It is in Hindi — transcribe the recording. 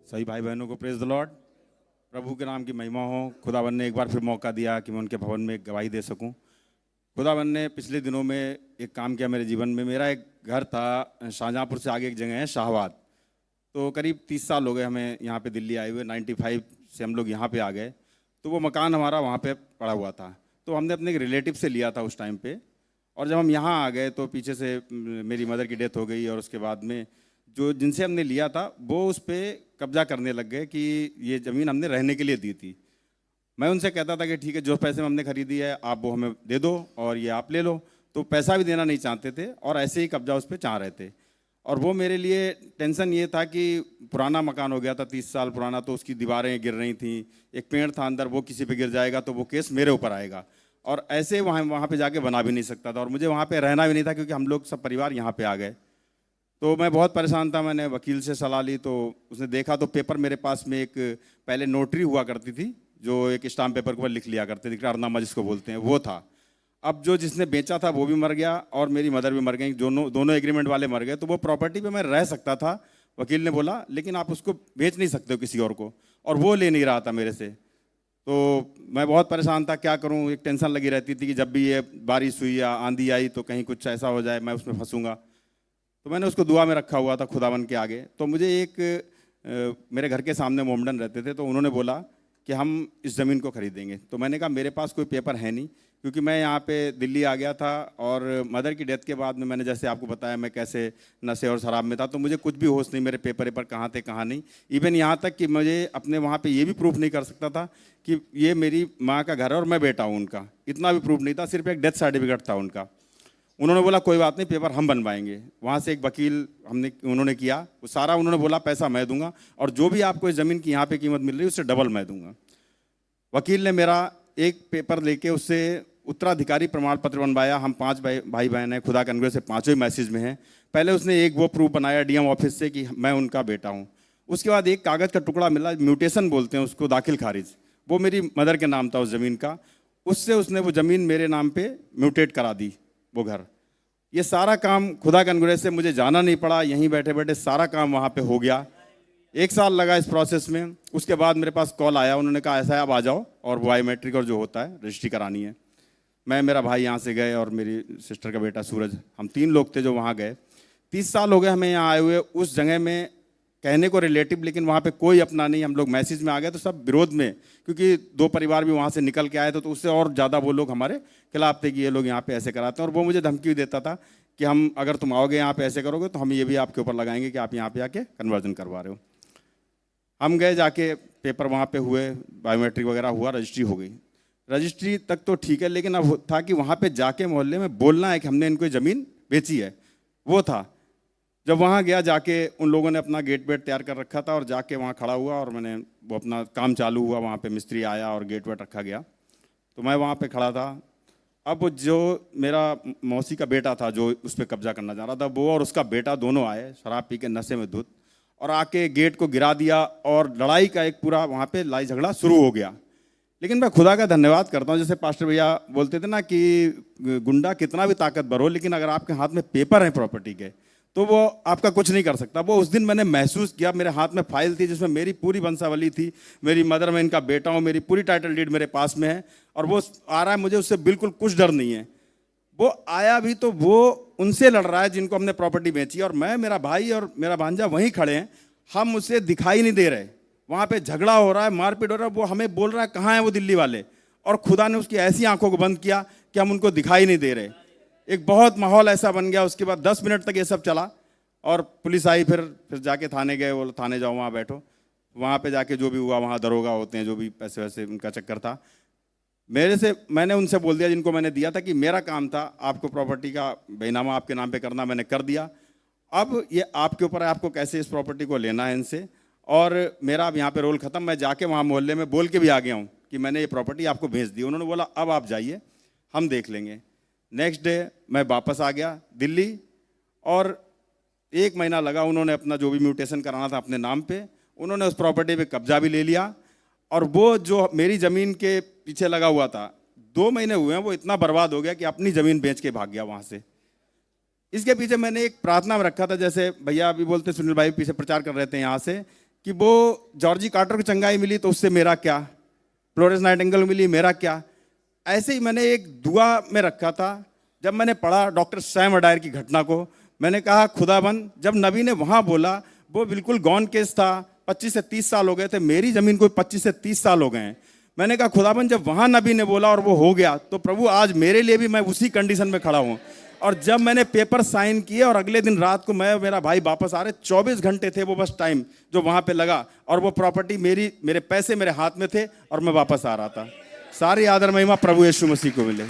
सभी भाई बहनों को प्रेज द लॉर्ड। प्रभु के नाम की महिमा हो। खुदावन ने एक बार फिर मौका दिया कि मैं उनके भवन में एक गवाही दे सकूं। खुदावन ने पिछले दिनों में एक काम किया मेरे जीवन में। मेरा एक घर था, शाहजहाँपुर से आगे एक जगह है शाहबाद, तो करीब 30 साल हो गए हमें यहाँ पे दिल्ली आए हुए। 95 से हम लोग यहाँ पे आ गए, तो वो मकान हमारा वहाँ पे पड़ा हुआ था, तो हमने अपने एक रिलेटिव से लिया था उस टाइम पे। और जब हम यहाँ आ गए तो पीछे से मेरी मदर की डेथ हो गई, और उसके बाद में जो जिनसे हमने लिया था वो उस पर कब्जा करने लग गए कि ये ज़मीन हमने रहने के लिए दी थी। मैं उनसे कहता था कि ठीक है, जो पैसे में हमने खरीदी है आप वो हमें दे दो और ये आप ले लो, तो पैसा भी देना नहीं चाहते थे और ऐसे ही कब्जा उस पर चाह रहे थे। और वो मेरे लिए टेंशन ये था कि पुराना मकान हो गया था 30 साल पुराना, तो उसकी दीवारें गिर रही थी, एक पेड़ था अंदर, वो किसी पे गिर जाएगा तो वो केस मेरे ऊपर आएगा, और ऐसे वहाँ पे जाके बना भी नहीं सकता था, और मुझे वहाँ पे रहना भी नहीं था क्योंकि हम लोग सब परिवार यहाँ पे आ गए। तो मैं बहुत परेशान था। मैंने वकील से सलाह ली, तो उसने देखा तो पेपर मेरे पास में एक पहले नोटरी हुआ करती थी जो एक स्टाम्प पेपर के ऊपर लिख लिया करते थे, करारनामा जिसको बोलते हैं, वो था। अब जो जिसने बेचा था वो भी मर गया और मेरी मदर भी मर गई, दोनों एग्रीमेंट वाले मर गए। तो वो प्रॉपर्टी पे मैं रह सकता था, वकील ने बोला, लेकिन आप उसको बेच नहीं सकते हो किसी और को, और वो ले नहीं रहा था मेरे से। तो मैं बहुत परेशान था, क्या करूं। एक टेंशन लगी रहती थी कि जब भी ये बारिश हुई या आंधी आई तो कहीं कुछ ऐसा हो जाए, मैं उसमें फंसूंगा। तो मैंने उसको दुआ में रखा हुआ था खुदावन के आगे। तो मुझे मेरे घर के सामने मोमडन रहते थे, तो उन्होंने बोला कि हम इस ज़मीन को खरीदेंगे। तो मैंने कहा मेरे पास कोई पेपर है नहीं, क्योंकि मैं यहाँ पे दिल्ली आ गया था, और मदर की डेथ के बाद में मैंने जैसे आपको बताया मैं कैसे नशे और शराब में था, तो मुझे कुछ भी होश नहीं, मेरे पेपर कहाँ थे कहाँ नहीं। इवन यहाँ तक कि मुझे अपने वहाँ पे ये भी प्रूफ नहीं कर सकता था कि ये मेरी माँ का घर है और मैं बेटा हूँ उनका, इतना भी प्रूफ नहीं था, सिर्फ एक डेथ सर्टिफिकेट था उनका। उन्होंने बोला कोई बात नहीं, पेपर हम बनवाएंगे। वहाँ से एक वकील उन्होंने किया, वो सारा उन्होंने बोला पैसा मैं दूंगा, और जो भी आपको इस ज़मीन की यहाँ पे कीमत मिल रही है उससे डबल मैं दूंगा। वकील ने मेरा एक पेपर लेके उससे उत्तराधिकारी प्रमाण पत्र बनवाया। हम 5 भाई बहन हैं, खुदा के अनुग्रह से पाँचों ही मैसेज में हैं। पहले उसने एक वो प्रूफ बनाया डीएम ऑफिस से कि मैं उनका बेटा हूँ। उसके बाद एक कागज़ का टुकड़ा मिला, म्यूटेशन बोलते हैं उसको, दाखिल खारिज, वो मेरी मदर के नाम था उस ज़मीन का। उससे उसने वो ज़मीन मेरे नाम पे म्यूटेट करा दी, वो घर। ये सारा काम खुदा के अनुग्रह से मुझे जाना नहीं पड़ा, यहीं बैठे बैठे सारा काम वहाँ पे हो गया। 1 साल लगा इस प्रोसेस में। उसके बाद मेरे पास कॉल आया, उन्होंने कहा ऐसा है आप आ जाओ और बायोमेट्रिक और जो होता है रजिस्ट्री करानी है। मैं, मेरा भाई यहाँ से गए और मेरी सिस्टर का बेटा सूरज, हम 3 लोग थे जो वहाँ गए। 30 साल हो गए हमें यहाँ आए हुए। उस जगह में कहने को रिलेटिव, लेकिन वहाँ पे कोई अपना नहीं। हम लोग मैसेज में आ गए तो सब विरोध में, क्योंकि 2 परिवार भी वहाँ से निकल के आए थे, तो उससे और ज़्यादा वो लोग हमारे खिलाफ थे कि ये लोग यहाँ पे ऐसे कराते हैं। और वो मुझे धमकी भी देता था कि हम, अगर तुम आओगे यहाँ पे ऐसे करोगे तो हम ये भी आपके ऊपर लगाएंगे कि आप यहाँ पे आके कन्वर्जन करवा रहे हो। हम गए, जाके पेपर वहाँ पे हुए, बायोमेट्रिक वगैरह हुआ, रजिस्ट्री हो गई। रजिस्ट्री तक तो ठीक है, लेकिन अब था कि वहाँ पे जाके मोहल्ले में बोलना है कि हमने इनको ज़मीन बेची है, वो था। जब वहाँ गया, जाके उन लोगों ने अपना गेट वेट तैयार कर रखा था, और जाके वहाँ खड़ा हुआ और मैंने वो अपना काम चालू हुआ, वहाँ पे मिस्त्री आया और गेट वेट रखा गया। तो मैं वहाँ पे खड़ा था। अब जो मेरा मौसी का बेटा था जो उस पर कब्जा करना चाह रहा था, वो और उसका बेटा दोनों आए शराब पी के नशे में धुत, और आके गेट को गिरा दिया, और लड़ाई का एक पूरा वहाँ पे लड़ाई झगड़ा शुरू हो गया। लेकिन मैं खुदा का धन्यवाद करता हूँ, जैसे पास्टर भैया बोलते थे ना कि गुंडा कितना भी ताकतवर हो, लेकिन अगर आपके हाथ में पेपर है प्रॉपर्टी के तो वो आपका कुछ नहीं कर सकता। वो उस दिन मैंने महसूस किया, मेरे हाथ में फाइल थी जिसमें मेरी पूरी वंशावली थी, मेरी मदर, मैं इनका बेटा हूँ, मेरी पूरी टाइटल डीड मेरे पास में है, और वो आ रहा है, मुझे उससे बिल्कुल कुछ डर नहीं है। वो आया भी तो वो उनसे लड़ रहा है जिनको हमने प्रॉपर्टी बेची, और मैं, मेरा भाई और मेरा भांजा वहीं खड़े हैं, हम उसे दिखाई नहीं दे रहे। वहाँ पे झगड़ा हो रहा है, मारपीट हो रहा है, वो हमें बोल रहा है कहाँ है वो दिल्ली वाले, और खुदा ने उसकी ऐसी आंखों को बंद किया कि हम उनको दिखाई नहीं दे रहे। एक बहुत माहौल ऐसा बन गया। उसके बाद 10 मिनट तक ये सब चला, और पुलिस आई, फिर जाके थाने गए। वो थाने जाओ, वहाँ बैठो, वहाँ पे जाके जो भी हुआ, वहाँ दरोगा होते हैं, जो भी पैसे वैसे उनका चक्कर था। मैंने उनसे बोल दिया जिनको मैंने दिया था कि मेरा काम था आपको प्रॉपर्टी का बेनामा आपके नाम पे करना, मैंने कर दिया। अब ये आपके ऊपर है, आपको कैसे इस प्रॉपर्टी को लेना है इनसे, और मेरा अब यहाँ पे रोल ख़त्म। मैं जाके वहाँ मोहल्ले में बोल के भी आ गया हूँ कि मैंने ये प्रॉपर्टी आपको भेज दी। उन्होंने बोला अब आप जाइए, हम देख लेंगे। नेक्स्ट डे मैं वापस आ गया दिल्ली, और 1 महीना लगा। उन्होंने अपना जो भी म्यूटेशन कराना था अपने नाम पे, उन्होंने उस प्रॉपर्टी पे कब्जा भी ले लिया। और वो जो मेरी ज़मीन के पीछे लगा हुआ था, 2 महीने हुए हैं, वो इतना बर्बाद हो गया कि अपनी ज़मीन बेच के भाग गया वहाँ से। इसके पीछे मैंने एक प्रार्थना में रखा था, जैसे भैया अभी बोलते, सुनील भाई पीछे प्रचार कर रहे थे यहाँ से, कि वो जॉर्जी कार्टर को चंगाई मिली तो उससे मेरा क्या, फ्लोरेंस नाइटिंगेल मिली मेरा क्या। ऐसे ही मैंने एक दुआ में रखा था। जब मैंने पढ़ा डॉक्टर सैम अडायर की घटना को, मैंने कहा खुदाबंद, जब नबी ने वहाँ बोला वो बिल्कुल गॉन केस था, 25 से 30 साल हो गए थे, मेरी ज़मीन को 25 से 30 साल हो गए हैं। मैंने कहा खुदाबंद, जब वहाँ नबी ने बोला और वो हो गया, तो प्रभु आज मेरे लिए भी मैं उसी कंडीशन में खड़ा हूँ। और जब मैंने पेपर साइन किए और अगले दिन रात को मैं मेरा भाई वापस आ रहे, 24 घंटे थे वो बस टाइम जो वहाँ पे लगा, और वो प्रॉपर्टी मेरे पैसे मेरे हाथ में थे और मैं वापस आ रहा था। सारी आदर महिमा प्रभु यीशु मसीह को मिले।